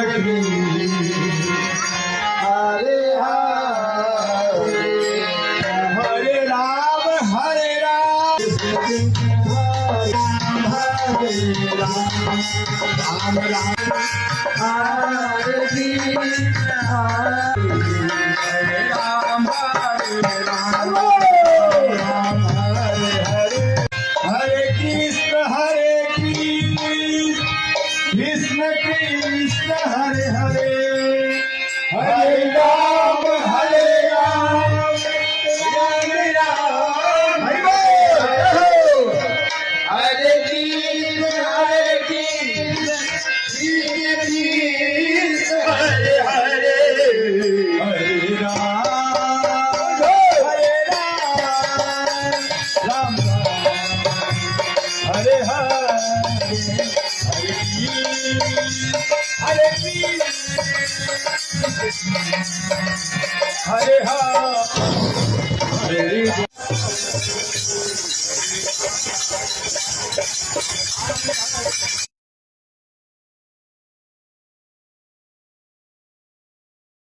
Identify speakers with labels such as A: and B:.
A: की हरे हरे राम हरे राम राम राम हरे राम हरे राम हरे कृष्ण कृष्ण कृष्ण हरे हरे हरे राम राम राम हरे कृष्ण कृष्ण कृष्ण हरे हरे हरे राम राम हरे हरे हरे हरे हरे हरे